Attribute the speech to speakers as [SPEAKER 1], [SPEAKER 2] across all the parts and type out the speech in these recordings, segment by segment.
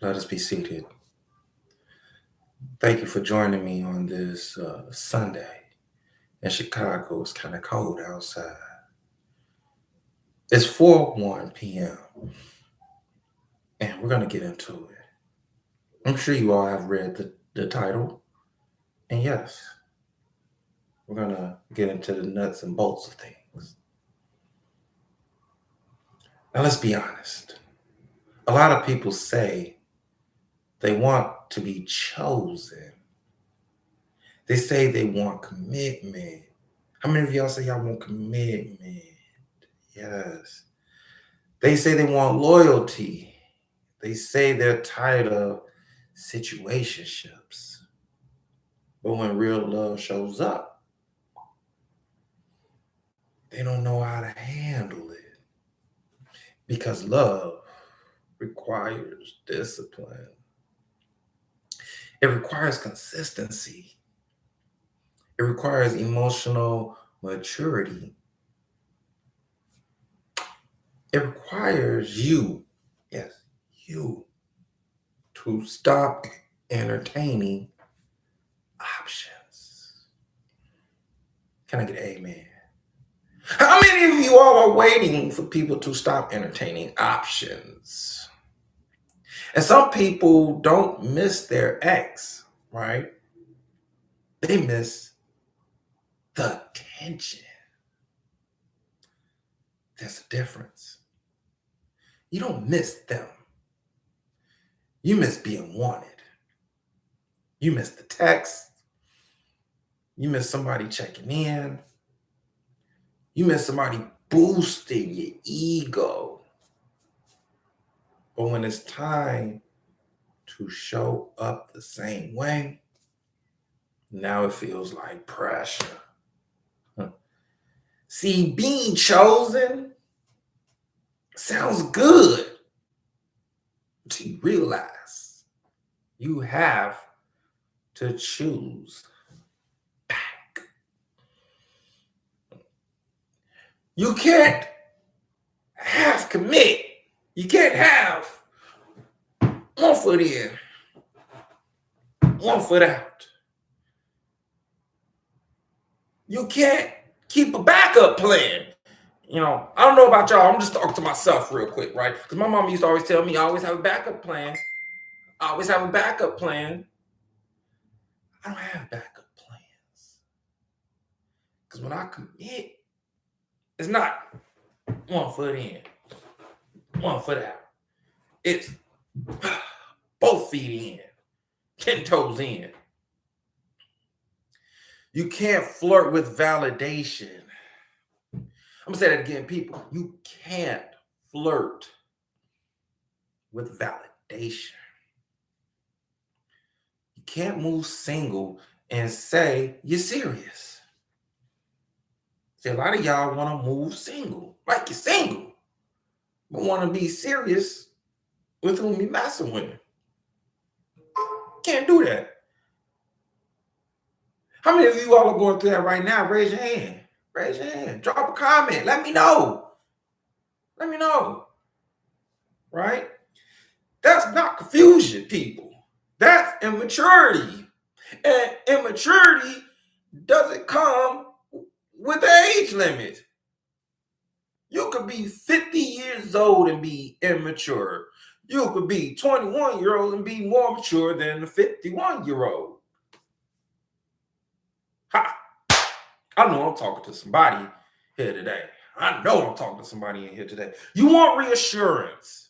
[SPEAKER 1] Let us be seated. Thank you for joining me on this Sunday. In Chicago, it's kind of cold outside. It's 4:01 p.m. and we're going to get into it. I'm sure you all have read the title. And yes, we're going to get into the nuts and bolts of things. Now, let's be honest. A lot of people say they want to be chosen. They say they want commitment. How many of y'all say y'all want commitment? Yes. They say they want loyalty. They say they're tired of situationships. But when real love shows up, they don't know how to handle it. Because love requires discipline. It requires consistency. It requires emotional maturity. It requires you, yes, you, to stop entertaining options. Can I get an amen? How many of you all are waiting for people to stop entertaining options? And some people don't miss their ex, right? They miss the tension. There's a difference. You don't miss them. You miss being wanted. You miss the text. You miss somebody checking in. You miss somebody boosting your ego. But when it's time to show up the same way, now it feels like pressure. See, being chosen sounds good until you realize you have to choose back. You can't half commit. You can't have one foot in, one foot out. You can't keep a backup plan. I don't know about y'all. I'm just talking to myself real quick, right? Because my mom used to always tell me, I always have a backup plan. I always have a backup plan. I don't have backup plans. Because when I commit, it's not one foot in, one foot out. It's both feet in, 10 toes in. You can't flirt with validation. I'm going to say that again, people. You can't flirt with validation. You can't move single and say you're serious. See, a lot of y'all want to move single, like you're single, but want to be serious with whom you're messing with. Can't do that. How many of you all are going through that right now? Raise your hand. Raise your hand. Drop a comment. Let me know. Let me know. Right? That's not confusion, people. That's immaturity. And immaturity doesn't come with an age limit. You could be 50 years old and be immature. You could be 21-year-old and be more mature than the 51-year-old. Ha! I know I'm talking to somebody here today. I know I'm talking to somebody in here today. You want reassurance.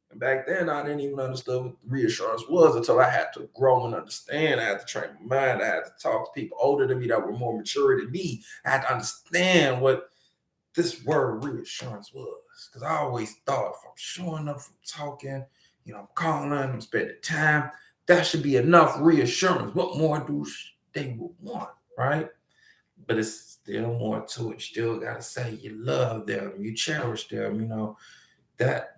[SPEAKER 1] And back then, I didn't even understand what reassurance was until I had to grow and understand. I had to train my mind. I had to talk to people older than me that were more mature than me. I had to understand what this word reassurance was. Because I always thought if I'm showing up, from talking, I'm calling, I'm spending time, that should be enough reassurance. What more do they would want, right? But it's still more to it. You still got to say you love them, you cherish them, that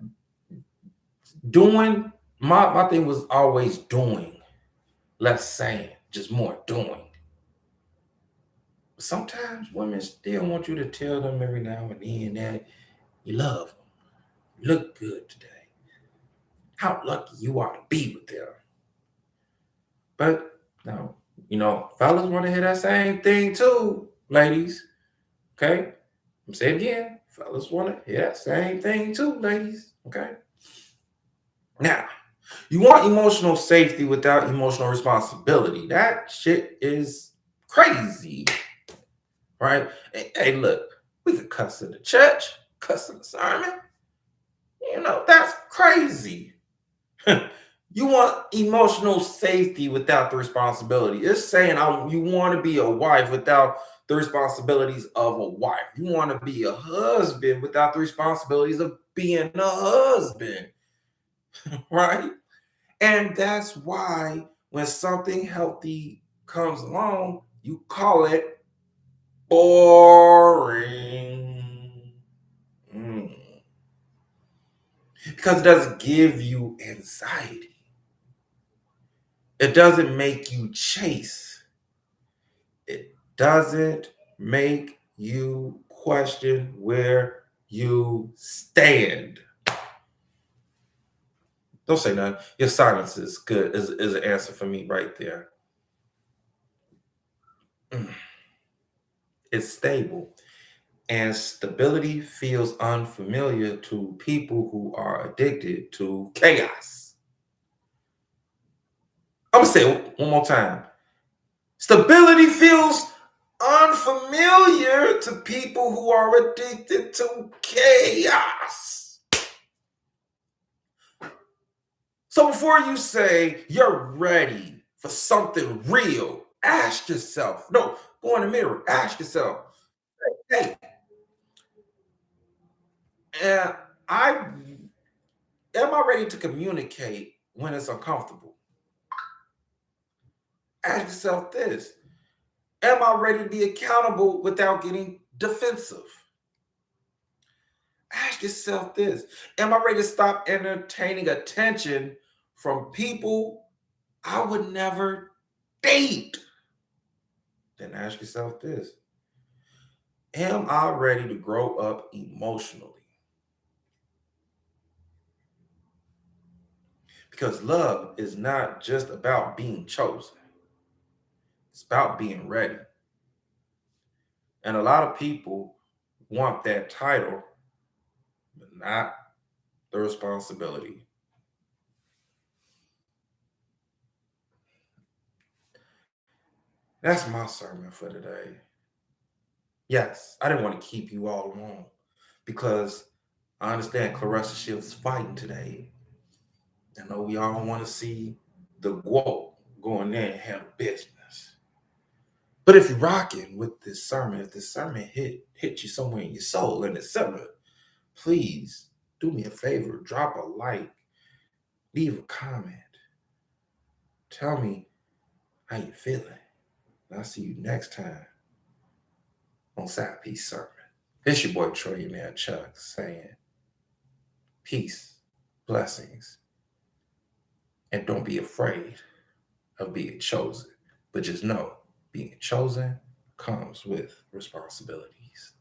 [SPEAKER 1] doing, my thing was always doing, less saying, just more doing. But sometimes women still want you to tell them every now and then that you love them. You look good today. How lucky you are to be with them. But no, fellas want to hear that same thing too, ladies. Okay? I'm saying it again. Fellas want to hear that same thing too, ladies. Okay? Now, you want emotional safety without emotional responsibility. That shit is crazy. Right? Hey, look, we could cuss in the church, cuss in the sermon. That's crazy. You want emotional safety without the responsibility. It's saying you want to be a wife without the responsibilities of a wife. You want to be a husband without the responsibilities of being a husband. Right? And that's why when something healthy comes along, you call it boring. Because it doesn't give you anxiety. It doesn't make you chase. It doesn't make you question where you stand. Don't say nothing. Your silence is good, is an answer for me right there. It's stable. And stability feels unfamiliar to people who are addicted to chaos. I'm going to say it one more time. Stability feels unfamiliar to people who are addicted to chaos. So before you say you're ready for something real, ask yourself. No, go in the mirror. Ask yourself, hey, am I ready to communicate when it's uncomfortable? Ask yourself this. Am I ready to be accountable without getting defensive? Ask yourself this. Am I ready to stop entertaining attention from people I would never date? Then ask yourself this. Am I ready to grow up emotionally? Because love is not just about being chosen. It's about being ready. And a lot of people want that title, but not the responsibility. That's my sermon for today. Yes, I didn't want to keep you all alone because I understand Clarissa Shields is fighting today. I know we all want to see the GWOT going there and handle business. But if you're rocking with this sermon, if this sermon hit you somewhere in your soul and it's similar, please do me a favor, drop a like, leave a comment. Tell me how you feeling. I'll see you next time on Sidepiece Sermon. It's your boy Trillionaire Chuck saying peace, blessings, and don't be afraid of being chosen. But just know, being chosen comes with responsibilities.